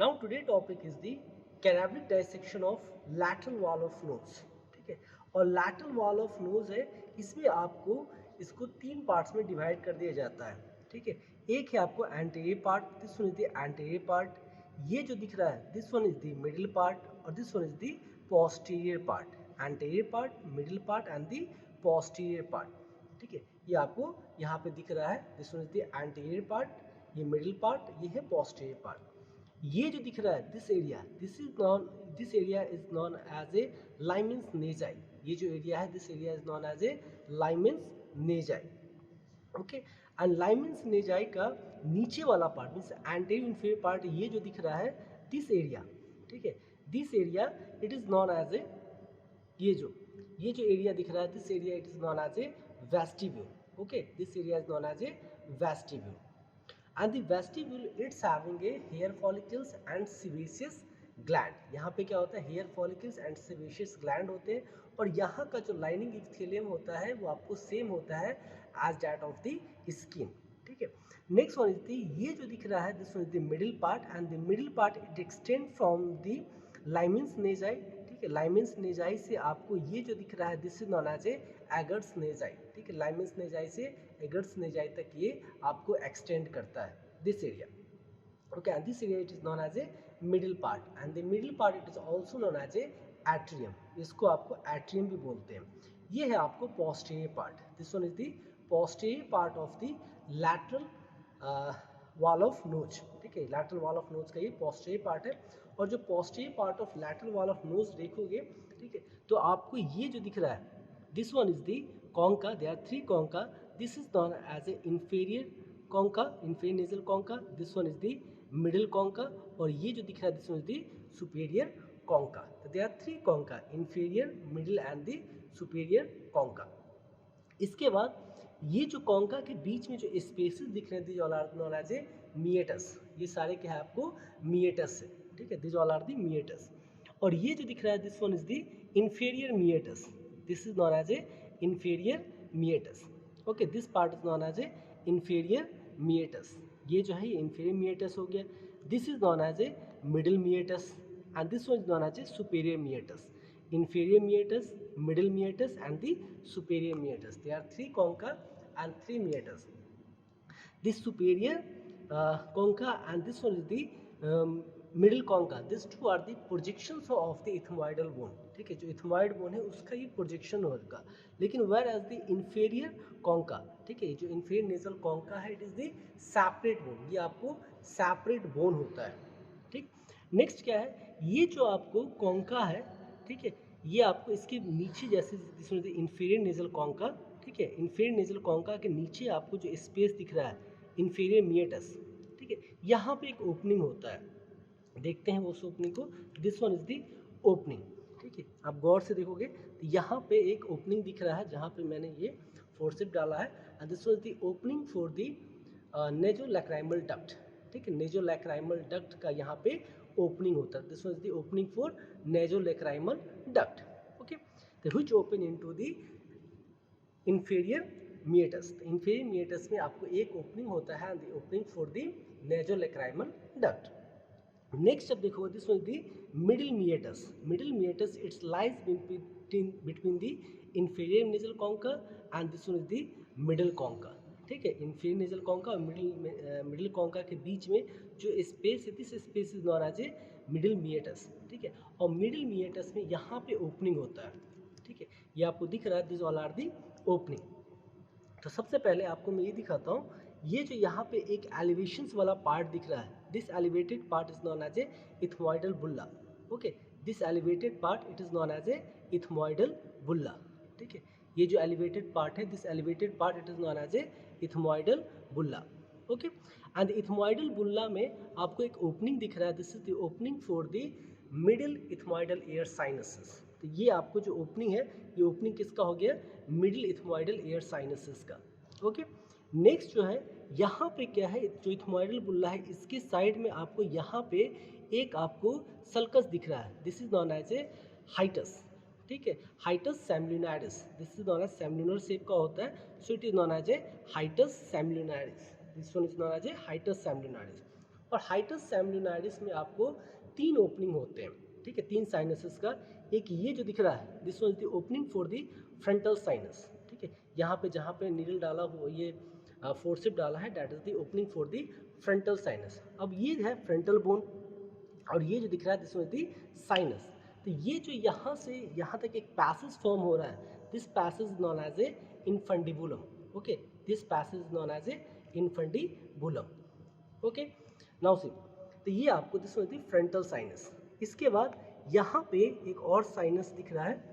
Now today topic is the cadabric dissection of lateral wall of nose. ठीक है, और lateral wall of nose है, इसमें आपको इसको तीन पार्ट्स में डिवाइड कर दिया जाता है. ठीक है, एक है आपको anterior part, this one is the anterior part. ये जो दिख रहा है this one is the middle part और this one is the posterior part. Anterior part, middle part and the posterior part. ठीक है, ये आपको यहाँ पे दिख रहा है. This one is the anterior part, ये मिडिल पार्ट, ये है पोस्टीरियर पार्ट. ये जो दिख रहा है this area, this area is known as a limen nasi. ये जो एरिया है this area is known as a limen nasi. Okay, and limen nasi का नीचे वाला part means anterior inferior part, ये जो दिख रहा है दिस एरिया. ठीक है, this area it is known as a, ये जो एरिया दिख रहा है this area it is known as a vestibule. Okay, this area is known as a vestibule. And the vestibule it's having a hair follicles and sebaceous gland. यहाँ पे क्या होता है, hair follicles and sebaceous gland होते हैं, और यहाँ का जो lining epithelium होता है वो आपको सेम होता है as that of the skin. ठीक है, next one is the, ये जो दिख रहा है this one is the middle part and the middle part it extend from the lamens nezae. ठीक है, लाइमेंस नेजाई से आपको ये जो दिख रहा है this is known as a एगर्स नेजाई. ठीक है, लाइमेंस नेजाई से एगर्स नेजाई तक ये आपको एक्सटेंड करता है this area. Okay, and this area it is known as a middle part and the middle part it is also known as a atrium. इसको आपको एट्रियम भी बोलते हैं. ये है आपको posterior part. This one is the posterior part of the lateral wall of nose. ठीक है, लैटरल वॉल ऑफ नोज का ये पोस्टीरियर पार्ट है. और जो posterior part of lateral wall of knows देखोगे, ठीक है, तो आपको ये जो दिख रहा है this one is the concha. They are three concha. This is known as a inferior concha, inferior nasal concha. This one is the middle concha, और ये जो दिख रहा है this one is the superior concha. तो they are three concha, inferior, middle and the superior concha. इसके बाद ये जो कॉन्का के बीच में जो स्पेसेस दिख रहे हैं this all are known as a meatus. ये सारे क्या है आपको मिएटस है. ठीक है, this all are the meatus. और ये जो दिख रहा है this one is the inferior meatus. This is known as a inferior meatus. Okay, this part is known as a inferior meatus. ये जो है ये इंफीरियर मिएटस हो गया. This is known as a middle meatus and this one is known as a superior meatus. inferior meatus, middle meatus and the superior meatus. There are three concha and three meatus. This superior concha and this one is the middle concha. These two are the projections of the ethmoidal bone. ठीक है, जो ethmoid bone है उसका ये projection होगा. लेकिन whereas the inferior concha, ठीक है, जो inferior nasal concha है it is the separate bone. ये आपको separate bone होता है. ठीक, नेक्स्ट क्या है, ये जो आपको concha है, ठीक है, ये आपको इसके नीचे जैसे इसमें इंफीरियर नेजल कॉन्का. ठीक है, इंफीरियर नेजल कॉन्का के नीचे आपको जो स्पेस दिख रहा है इंफीरियर मिएटस. ठीक है, यहाँ पे एक ओपनिंग होता है. देखते हैं उस ओपनिंग को. This one is the opening. ठीक है, आप गौर से देखोगे तो यहाँ पे एक ओपनिंग दिख रहा है जहाँ पे मैंने ये फोर्सेप डाला है. And this one is the opening for the nasolacrimal duct. ठीक है, नेजोलैक्राइमल डक्ट का यहाँ पे ओपनिंग होता है. This was the opening for nasolacrimal duct. Okay, तो which open into the inferior meatus. Inferior meatus में आपको एक ओपनिंग होता है, the opening for the nasolacrimal duct. Next अब देखो this was the middle meatus. Middle meatus it's lies between the inferior nasal concha and this one is the middle concha. ठीक है, inferior nasal concha और middle concha के बीच में जो space है this space is known as a middle meatus. ठीक है, और मिडिल मिएटस में यहाँ पे ओपनिंग होता है. ठीक है, ये आपको दिख रहा है this all are the opening. तो सबसे पहले आपको मैं ये दिखाता हूँ, ये जो यहाँ पे एक एलिवेशंस वाला पार्ट दिख रहा है this elevated part is known as a ethmoidal bulla. Okay, this elevated part it is known as a ethmoidal bulla. ठीक है, ये जो एलिवेटेड पार्ट है this elevated part it is known as a ethmoidal bulla. Okay, and ethmoidal bulla में आपको एक opening दिख रहा है. This is the opening for the middle ethmoidal air sinuses. तो ये आपको जो ओपनिंग है ये ओपनिंग किसका हो गया, मिडिल इथमोइडल एयर साइनसेस का. ओके, नेक्स्ट जो है यहाँ पे क्या है, जो इथमोइडल बुल्ला है इसके साइड में आपको यहाँ पे एक आपको सल्कस दिख रहा है. This is known as a hiatus. ठीक है, hiatus semilunaris. This is known as semilunar shape का होता है, so it is known as a hiatus semilunaris. This one is known as a hiatus semilunaris. और hiatus सेमिनारिस में आपको 3 opening होते हैं, ठीक है, 3 साइनसेस का। एक ये जो दिख रहा है, this was the opening for the frontal sinus, ठीक है, यहाँ पे जहाँ पे नीडल डाला हुआ, ये फोर्सिप डाला है, that is the opening for the frontal sinus. अब ये है फ्रंटल बोन, और ये जो दिख रहा है दिस वाज द साइनस। तो ये जो यहाँ से यहाँ तक एक पैसेज फॉर्म हो रहा है, this passage known as a infundibulum, okay, this passage known as a infundibulum, okay. Now see, तो ये आपको this was the frontal sinus. इसके बाद यहाँ पे एक और साइनस दिख रहा है,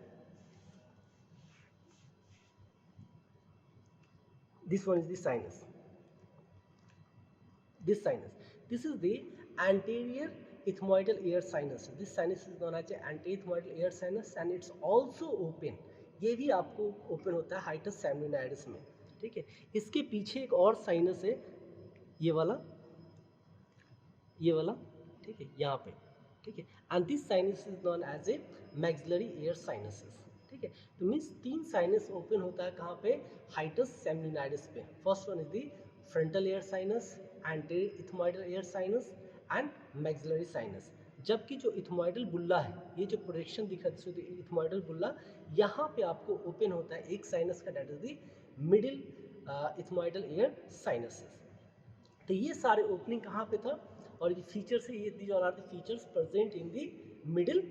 this one is the sinus, this sinus, this is the anterior ethmoidal ear sinus. This sinus is known as anterior ethmoidal ear sinus and it's also open, ये भी आपको ओपन होता है हाइटस सेमिनारिस में, ठीक है। इसके पीछे एक और साइनस है, ये वाला, ये वाला, ठीक है, यहाँ पे, ठीक है, and this sinus is known as a maxillary air sinuses, ठीक है। तो मीन्स 3 साइनस ओपन होता है कहाँ पे, हाइटस सेमिनारिस पे। First one is the frontal air sinus, anterior ethmoidal air sinus and maxillary sinus. जबकि जो इथमोइडल बुल्ला है, ये जो प्रोजेक्शन दिखा है इथमोइडल बुल्ला, यहाँ पे आपको ओपन होता है एक साइनस का, that is the middle ethmoidal air sinuses. तो ये सारे ओपनिंग कहाँ पे था, और ये फीचर्स है, ये these all are the features present in the middle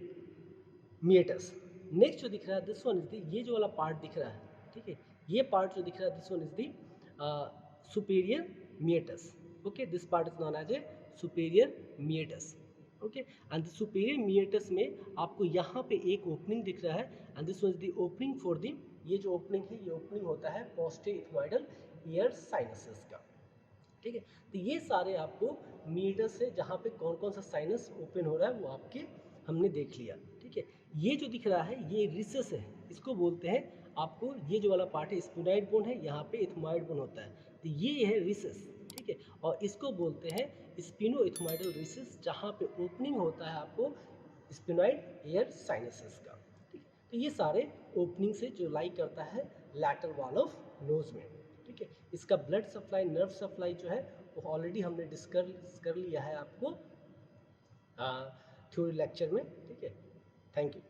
meatus. Next जो दिख रहा है दिस वन इज द, ये जो वाला पार्ट दिख रहा है, ठीक है, ये पार्ट जो दिख रहा है this one is the superior meatus, okay, this part is known as a superior meatus, okay. And the superior meatus में आपको यहाँ पे एक ओपनिंग दिख रहा है, and this one is the opening for the, ये जो ओपनिंग है ये ओपनिंग होता है पोस्टीरियर इथमोइडल ईयर साइनसेस का, ठीक है। तो ये सारे आपको मीटर्स है जहाँ पे कौन कौन सा साइनस ओपन हो रहा है वो आपके हमने देख लिया, ठीक है। ये जो दिख रहा है ये रिसेस है, इसको बोलते हैं आपको, ये जो वाला पार्ट है स्पिनॉइड बोन है, यहाँ पे इथमोइड बोन होता है, तो ये है रिसेस, ठीक है, और इसको बोलते हैं स्पिनो इथमोइडल रिसेस, जहाँ पे ओपनिंग होता है आपको स्पिनॉइड एयर साइनसेस का, ठीक है। तो ये सारे ओपनिंग से जो लाई करता है लैटरल वॉल ऑफ नोज में, ठीक है। इसका ब्लड सप्लाई, नर्व सप्लाई जो है वो ऑलरेडी हमने डिस्कस कर लिया है आपको थ्योरी लेक्चर में, ठीक है। Thank you.